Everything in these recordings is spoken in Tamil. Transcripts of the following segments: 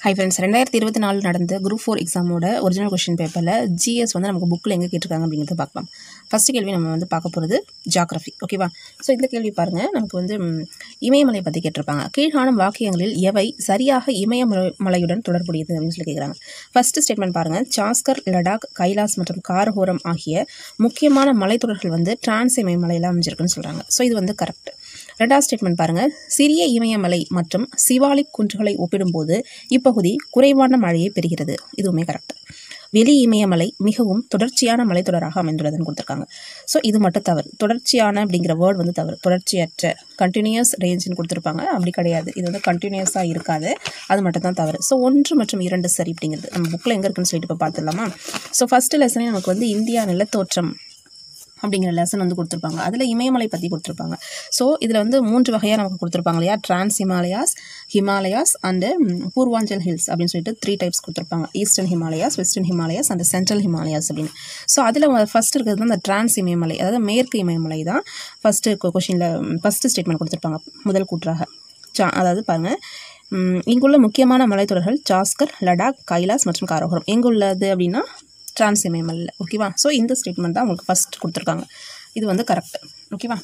Hi friends, 2024 நடந்த Group 4 எக்ஸாமோட ஒரிஜினல் क्वेश्चन பேப்பர்ல GS வந்து நமக்கு புக்ல எங்க கேட்டிருக்காங்க அப்படிங்கறத பார்க்கலாம். ஃபர்ஸ்ட் கேள்வி நம்ம வந்து பார்க்க போறது ஜியோகிராஃபி. ஓகேவா? சோ இந்த கேள்வி பாருங்க. நமக்கு வந்து இமயமலை பத்தி கேட்டிருப்பாங்க. கீழ்காணும் வாக்கியங்களில் எவை சரியாக இமயமலையுடன் தொடர்புடையது அப்படின்னு சொல்லி கேக்குறாங்க. ஃபர்ஸ்ட் ஸ்டேட்மென்ட் பாருங்க. சாஸ்கர், லடாக், கைலாஸ் மற்றும் காரகோரம் ஆகிய முக்கியமான மலைத்தொடர்கள் வந்து டிரான்ஸ் இமயமலையில அமைஞ்சிருக்குன்னு சொல்றாங்க. சோ இது வந்து கரெக்ட். ரெண்டாவது ஸ்டேட்மென்ட் பாருங்க. சிறிய இமயமலை மற்றும் சிவாலிக் குன்றுகளை ஒப்பிடும்போது இப்பகுதி குறைவான மழையை பெறுகிறது. இதுவுமே கரெக்ட். வெளி இமயமலை மிகவும் தொடர்ச்சியான மலைத்தொடராக அமைந்துள்ளதுன்னு கொடுத்துருக்காங்க. ஸோ இது மட்டும் தவறு. தொடர்ச்சியான அப்படிங்கிற வேர்டு வந்து தவறு. தொடர்ச்சியற்ற கண்டினியூஸ் ரேஞ்சுன்னு கொடுத்துருப்பாங்க. அப்படி கிடையாது. இது வந்து கண்டினியூஸாக இருக்காது. அது மட்டும் தான் தவறு. ஸோ 1 மற்றும் 2 சரி அப்படிங்கிறது நம்ம புக்கில் எங்கே இருக்குன்னு சொல்லிட்டு இப்போ பார்த்துடலாமா? ஸோ ஃபர்ஸ்ட் லெசனே நமக்கு வந்து இந்தியா நிலத்தோற்றம் அப்படிங்கிற லெசன் வந்து கொடுத்துருப்பாங்க. அதில் இமயமலை பற்றி கொடுத்துருப்பாங்க. ஸோ இதில் வந்து 3 வகையாக நமக்கு கொடுத்துருப்பாங்க இல்லையா? Trans Himalayas and Purvanchal hills அப்படின்னு சொல்லிட்டு 3 டைப்ஸ் கொடுத்துருப்பாங்க. Eastern Himalayas, western Himalayas and central Himalayas அப்படின்னு. ஸோ அதில் ஃபர்ஸ்ட் இருக்கிறது தான் அந்த டிரான்ஸ் இமயமலை, அதாவது மேற்கு இமயமலை தான் ஃபர்ஸ்ட் கொஷினில் ஃபர்ஸ்ட் ஸ்டேட்மெண்ட் கொடுத்துருப்பாங்க முதல் கூற்றாக. அதாவது பாருங்கள், இங்குள்ள முக்கியமான மலைத்தொடர்கள் சாஸ்கர், லடாக், கைலாஸ் மற்றும் காரகோரம். எங்குள்ளது அப்படின்னா டிரான்ஸ் இமயமலையில். ஓகேவா? ஸோ இந்த ஸ்டேட்மெண்ட் தான் உங்களுக்கு ஃபஸ்ட் கொடுத்துருக்காங்க. இது வந்து கரெக்ட். ஓகேவா?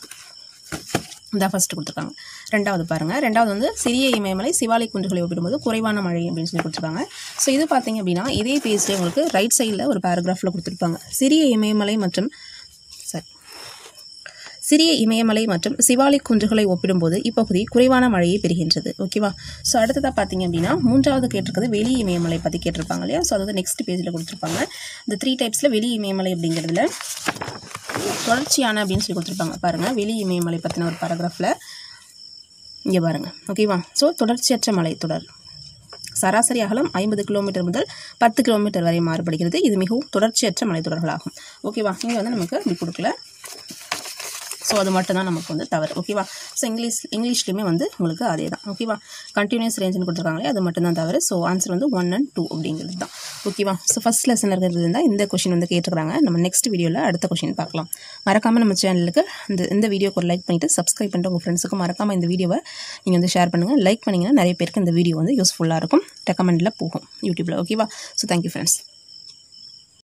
இதான் ஃபஸ்ட்டு கொடுத்துருக்காங்க. ரெண்டாவது பாருங்கள். ரெண்டாவது வந்து சிறிய இமயமலை சிவாலிக் குன்றுகளை ஒப்பிடும்போது குறைவான மழை அப்படின்னு சொல்லி கொடுத்துருக்காங்க. ஸோ இது பார்த்தீங்க அப்படின்னா இதே பேஜ்லேயே உங்களுக்கு ரைட் சைடில் ஒரு பேராகிராஃபில் கொடுத்துருப்பாங்க. சிறிய இமயமலை மற்றும் சிவாலிக் குன்றுகளை ஒப்பிடும்போது இப்பகுதி குறைவான மழையை பெறுகின்றது. ஓகேவா? ஸோ அடுத்ததாக பார்த்தீங்க அப்படின்னா 3வது கேட்டிருக்கிறது வெளி இமயமலை பற்றி கேட்டிருப்பாங்க இல்லையா? ஸோ அது வந்து நெக்ஸ்ட் பேஜில் கொடுத்துருப்பாங்க. இந்த 3 டைப்ஸில் வெளி இமயமலை அப்படிங்கிறதுல தொடர்ச்சியான அப்படின்னு சொல்லி கொடுத்துருப்பாங்க. பாருங்கள், வெளி இமயமலை பற்றின ஒரு பேராகிராஃபில் இங்கே பாருங்கள். ஓகேவா? ஸோ தொடர்ச்சியற்ற மலைத்தொடர் சராசரி அகலம் 50 கிலோமீட்டர் முதல் 10 கிலோமீட்டர் வரை மாறுபடுகிறது. இது மிகவும் தொடர்ச்சியற்ற மலைத்தொடர்களாகும். ஓகேவா? இங்கே வந்து நமக்கு அப்படி கொடுக்கல. ஸோ அது மட்டும் தான் நமக்கு வந்து தவறு. ஓகேவா? ஸோ இங்கிலீஷ்லேயுமே வந்து உங்களுக்கு அதே தான். ஓகேவா? கண்டினியூஸ் ரேஞ்சுன்னு கொடுத்துருக்காங்களே, அது மட்டும் தான் தவறு. ஸோ ஆன்சர் வந்து 1 and 2 அப்படிங்கிறது தான். ஓகேவா? ஸோ ஃபஸ்ட் லெசனில் இருக்கிறது தான் இந்த கொஷின் வந்து கேட்டுக்கிறாங்க. நம்ம நெக்ஸ்ட் வீடியோவில் அடுத்த கொஷின் பார்க்கலாம். மறக்காமல் நம்ம சேனலுக்கு இந்த வீடியோக்கு ஒரு லைக் பண்ணிவிட்டு சப்ஸ்கிரைப் பண்ணிட்டு உங்கள் ஃப்ரெண்ட்ஸுக்கும் மறக்காமல் இந்த வீடியோவை நீங்கள் வந்து ஷேர் பண்ணுங்கள். லைக் பண்ணிங்கன்னா நிறைய பேருக்கு இந்த வீடியோ வந்து யூஸ்ஃபுல்லாக இருக்கும். ரெக்கமெண்டில் போகும் யூடியூப்பில். ஓகேவா? So thank you friends.